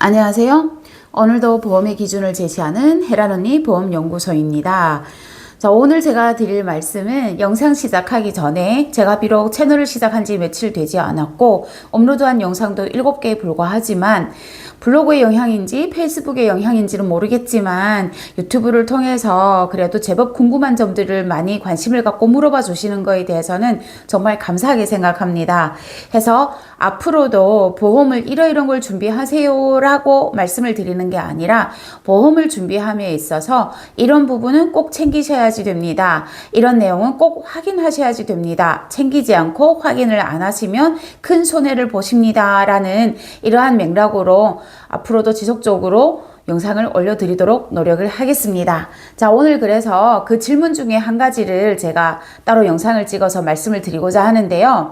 안녕하세요. 오늘도 보험의 기준을 제시하는 혜란언니 보험연구소입니다. 자, 오늘 제가 드릴 말씀은 영상 시작하기 전에 제가 비록 채널을 시작한 지 며칠 되지 않았고 업로드한 영상도 7개에 불과하지만 블로그의 영향인지 페이스북의 영향인지는 모르겠지만 유튜브를 통해서 그래도 제법 궁금한 점들을 많이 관심을 갖고 물어봐 주시는 거에 대해서는 정말 감사하게 생각합니다. 해서 앞으로도 보험을 이런 걸 준비하세요 라고 말씀을 드리는 게 아니라 보험을 준비함에 있어서 이런 부분은 꼭 챙기셔야지 됩니다. 이런 내용은 꼭 확인하셔야지 됩니다. 챙기지 않고 확인을 안 하시면 큰 손해를 보십니다 라는 이러한 맥락으로 앞으로도 지속적으로 영상을 올려드리도록 노력을 하겠습니다. 자, 오늘 그래서 그 질문 중에 한 가지를 제가 따로 영상을 찍어서 말씀을 드리고자 하는데요.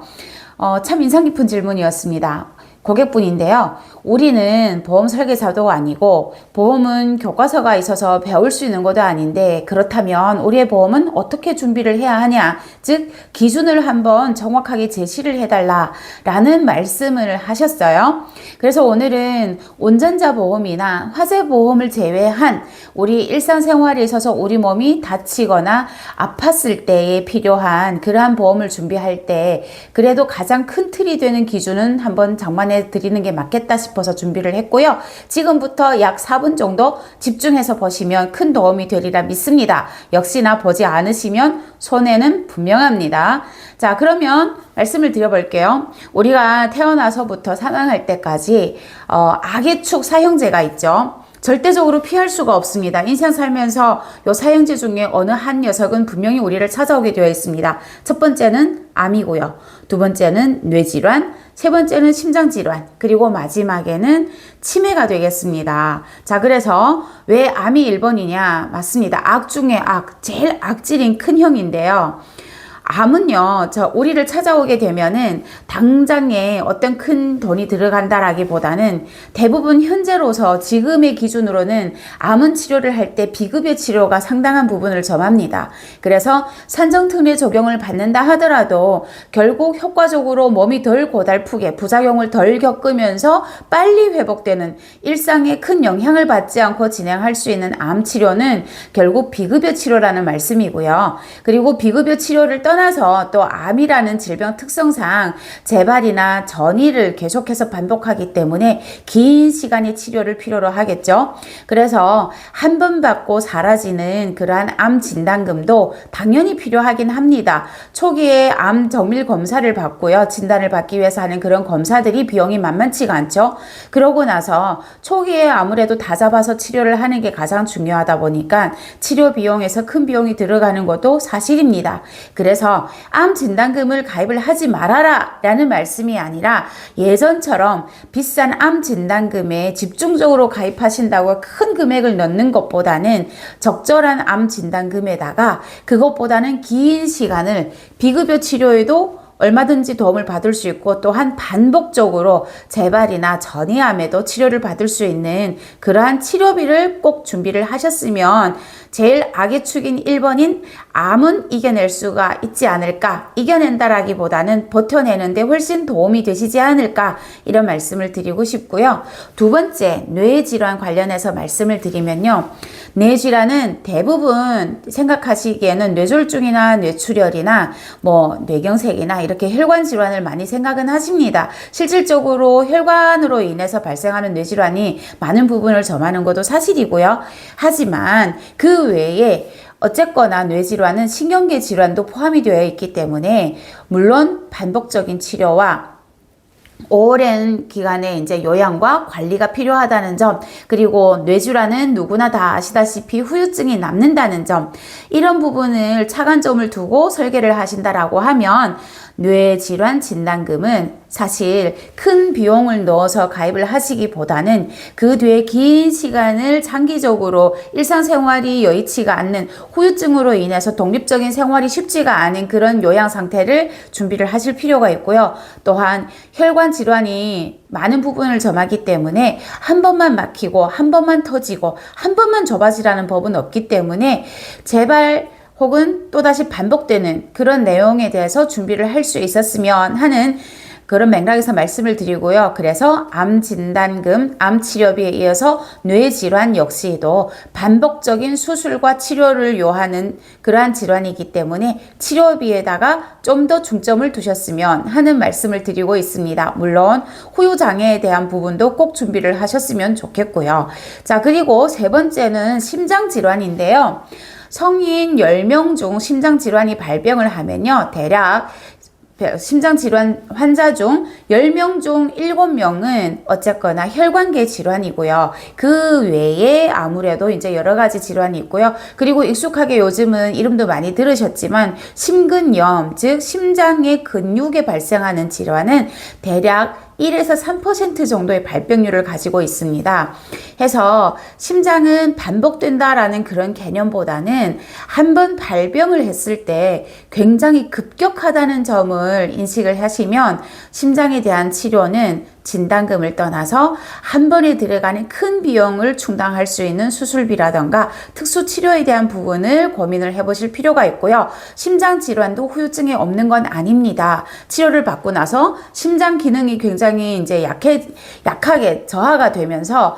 참 인상 깊은 질문이었습니다. 고객분인데요. 우리는 보험 설계사도 아니고 보험은 교과서가 있어서 배울 수 있는 것도 아닌데 그렇다면 우리의 보험은 어떻게 준비를 해야 하냐, 즉 기준을 한번 정확하게 제시를 해달라 라는 말씀을 하셨어요. 그래서 오늘은 운전자 보험이나 화재 보험을 제외한 우리 일상생활에 있어서 우리 몸이 다치거나 아팠을 때에 필요한 그러한 보험을 준비할 때 그래도 가장 큰 틀이 되는 기준은 한번 장만해 드리는 게 맞겠다 싶어서 준비를 했고요. 지금부터 약 4분 정도 집중해서 보시면 큰 도움이 되리라 믿습니다. 역시나 보지 않으시면 손해는 분명합니다. 자, 그러면 말씀을 드려볼게요. 우리가 태어나서부터 사망할 때까지 악의 축 사형제가 있죠. 절대적으로 피할 수가 없습니다. 인생 살면서 요 사형제 중에 어느 한 녀석은 분명히 우리를 찾아오게 되어 있습니다. 첫 번째는 암이고요. 두 번째는 뇌질환, 세 번째는 심장질환, 그리고 마지막에는 치매가 되겠습니다. 자, 그래서 왜 암이 1번이냐? 맞습니다. 악 중에 악, 제일 악질인 큰 형인데요. 암은요, 우리를 찾아오게 되면은 당장에 어떤 큰 돈이 들어간다라기보다는 대부분 현재로서 지금의 기준으로는 암은 치료를 할 때 비급여 치료가 상당한 부분을 점합니다. 그래서 산정특례 적용을 받는다 하더라도 결국 효과적으로 몸이 덜 고달프게 부작용을 덜 겪으면서 빨리 회복되는 일상에 큰 영향을 받지 않고 진행할 수 있는 암 치료는 결국 비급여 치료라는 말씀이고요. 그리고 비급여 치료를 떠나서 또 암이라는 질병 특성상 재발이나 전이를 계속해서 반복하기 때문에 긴 시간의 치료를 필요로 하겠죠. 그래서 한 번 받고 사라지는 그러한 암 진단금도 당연히 필요하긴 합니다. 초기에 암 정밀 검사를 받고요. 진단을 받기 위해서 하는 그런 검사들이 비용이 만만치가 않죠. 그러고 나서 초기에 아무래도 다 잡아서 치료를 하는 게 가장 중요하다 보니까 치료 비용에서 큰 비용이 들어가는 것도 사실입니다. 그래서 암 진단금을 가입을 하지 말아라 라는 말씀이 아니라 예전처럼 비싼 암 진단금에 집중적으로 가입하신다고 큰 금액을 넣는 것보다는 적절한 암 진단금에다가 그것보다는 긴 시간을 비급여 치료에도 얼마든지 도움을 받을 수 있고 또한 반복적으로 재발이나 전이암에도 치료를 받을 수 있는 그러한 치료비를 꼭 준비를 하셨으면 제일 악의 축인 1번인 암은 이겨낼 수가 있지 않을까, 이겨낸다라기보다는 버텨내는데 훨씬 도움이 되시지 않을까 이런 말씀을 드리고 싶고요. 두 번째, 뇌질환 관련해서 말씀을 드리면요. 뇌질환은 대부분 생각하시기에는 뇌졸중이나 뇌출혈이나 뇌경색이나 이렇게 혈관 질환을 많이 생각은 하십니다. 실질적으로 혈관으로 인해서 발생하는 뇌질환이 많은 부분을 점하는 것도 사실이고요. 하지만 그 외에 어쨌거나 뇌질환은 신경계 질환도 포함이 되어 있기 때문에 물론 반복적인 치료와 오랜 기간의 이제 요양과 관리가 필요하다는 점, 그리고 뇌질환은 누구나 다 아시다시피 후유증이 남는다는 점, 이런 부분을 차관점을 두고 설계를 하신다라고 하면 뇌질환 진단금은 사실 큰 비용을 넣어서 가입을 하시기보다는 그 뒤에 긴 시간을 장기적으로 일상생활이 여의치가 않는 후유증으로 인해서 독립적인 생활이 쉽지가 않은 그런 요양 상태를 준비를 하실 필요가 있고요. 또한 혈관 질환이 많은 부분을 점하기 때문에 한 번만 막히고 한 번만 터지고 한 번만 좁아지라는 법은 없기 때문에 제발 혹은 또다시 반복되는 그런 내용에 대해서 준비를 할 수 있었으면 하는 그런 맥락에서 말씀을 드리고요. 그래서 암 진단금, 암 치료비에 이어서 뇌 질환 역시도 반복적인 수술과 치료를 요하는 그러한 질환이기 때문에 치료비에다가 좀 더 중점을 두셨으면 하는 말씀을 드리고 있습니다. 물론 후유 장애에 대한 부분도 꼭 준비를 하셨으면 좋겠고요. 자, 그리고 세 번째는 심장 질환인데요. 성인 10명 중 심장 질환이 발병을 하면요. 대략 심장질환 환자 중 10명 중 7명은 어쨌거나 혈관계 질환이고요. 그 외에 아무래도 이제 여러 가지 질환이 있고요. 그리고 익숙하게 요즘은 이름도 많이 들으셨지만 심근염, 즉 심장의 근육에 발생하는 질환은 대략 1에서 3% 정도의 발병률을 가지고 있습니다. 해서 심장은 반복된다라는 그런 개념보다는 한번 발병을 했을 때 굉장히 급격하다는 점을 인식을 하시면 심장에 대한 치료는 진단금을 떠나서 한 번에 들어가는 큰 비용을 충당할 수 있는 수술비라던가 특수 치료에 대한 부분을 고민을 해보실 필요가 있고요. 심장 질환도 후유증이 없는 건 아닙니다. 치료를 받고 나서 심장 기능이 굉장히 이제 약하게 저하가 되면서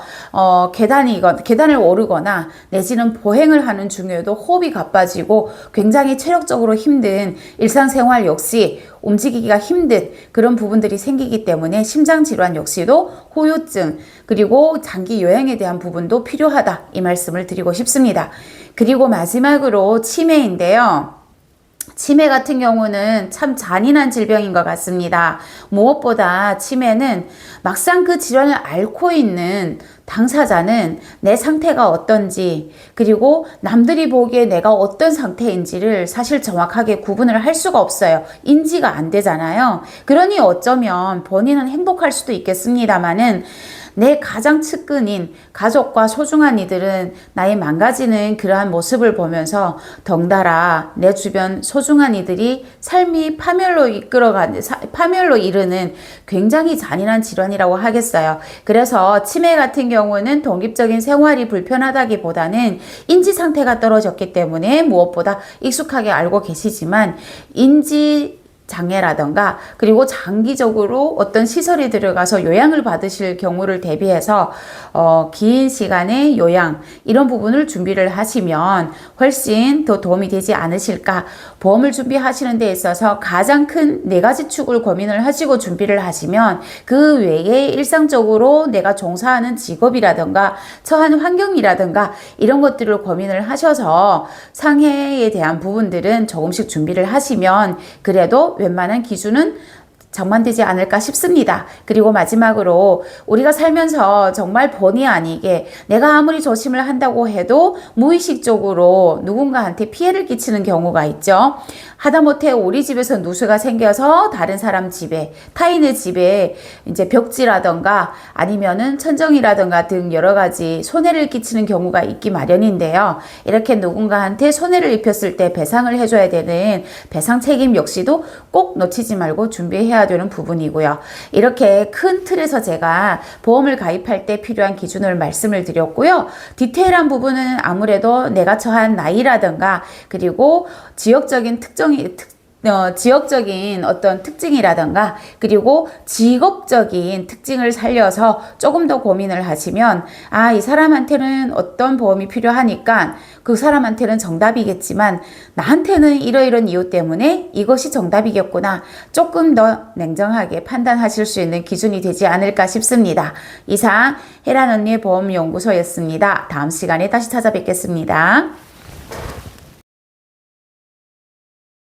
계단을 오르거나 내지는 보행을 하는 중에도 호흡이 가빠지고 굉장히 체력적으로 힘든 일상생활 역시 움직이기가 힘든 그런 부분들이 생기기 때문에 심장 질환 역시도 후유증 그리고 장기 요양에 대한 부분도 필요하다 이 말씀을 드리고 싶습니다. 그리고 마지막으로 치매인데요. 치매 같은 경우는 참 잔인한 질병인 것 같습니다. 무엇보다 치매는 막상 그 질환을 앓고 있는 당사자는 내 상태가 어떤지 그리고 남들이 보기에 내가 어떤 상태인지를 사실 정확하게 구분을 할 수가 없어요. 인지가 안 되잖아요. 그러니 어쩌면 본인은 행복할 수도 있겠습니다만은 내 가장 측근인 가족과 소중한 이들은 나의 망가지는 그러한 모습을 보면서 덩달아 내 주변 소중한 이들이 삶이 파멸로 이르는 굉장히 잔인한 질환이라고 하겠어요. 그래서 치매 같은 경우는 독립적인 생활이 불편하다기보다는 인지 상태가 떨어졌기 때문에 무엇보다 익숙하게 알고 계시지만 인지 장애라던가 그리고 장기적으로 어떤 시설에 들어가서 요양을 받으실 경우를 대비해서 긴 시간의 요양 이런 부분을 준비를 하시면 훨씬 더 도움이 되지 않으실까. 보험을 준비하시는 데 있어서 가장 큰 네 가지 축을 고민을 하시고 준비를 하시면 그 외에 일상적으로 내가 종사하는 직업이라든가 처한 환경이라든가 이런 것들을 고민을 하셔서 상해에 대한 부분들은 조금씩 준비를 하시면 그래도 웬만한 기준은 정만되지 않을까 싶습니다. 그리고 마지막으로 우리가 살면서 정말 본의 아니게 내가 아무리 조심을 한다고 해도 무의식적으로 누군가한테 피해를 끼치는 경우가 있죠. 하다못해 우리 집에서 누수가 생겨서 다른 사람 집에 타인의 집에 이제 벽지라던가 아니면은 천정이라던가 등 여러 가지 손해를 끼치는 경우가 있기 마련인데요. 이렇게 누군가한테 손해를 입혔을 때 배상을 해줘야 되는 배상 책임 역시도 꼭 놓치지 말고 준비해야 되는 부분이고요. 이렇게 큰 틀에서 제가 보험을 가입할 때 필요한 기준을 말씀을 드렸고요. 디테일한 부분은 아무래도 내가 처한 나이라든가 그리고 지역적인 지역적인 어떤 특징이라던가 그리고 직업적인 특징을 살려서 조금 더 고민을 하시면 이 사람한테는 어떤 보험이 필요하니까 그 사람한테는 정답이겠지만 나한테는 이러이런 이유 때문에 이것이 정답이겠구나 조금 더 냉정하게 판단하실 수 있는 기준이 되지 않을까 싶습니다. 이상 혜란 언니의 보험연구소였습니다. 다음 시간에 다시 찾아뵙겠습니다.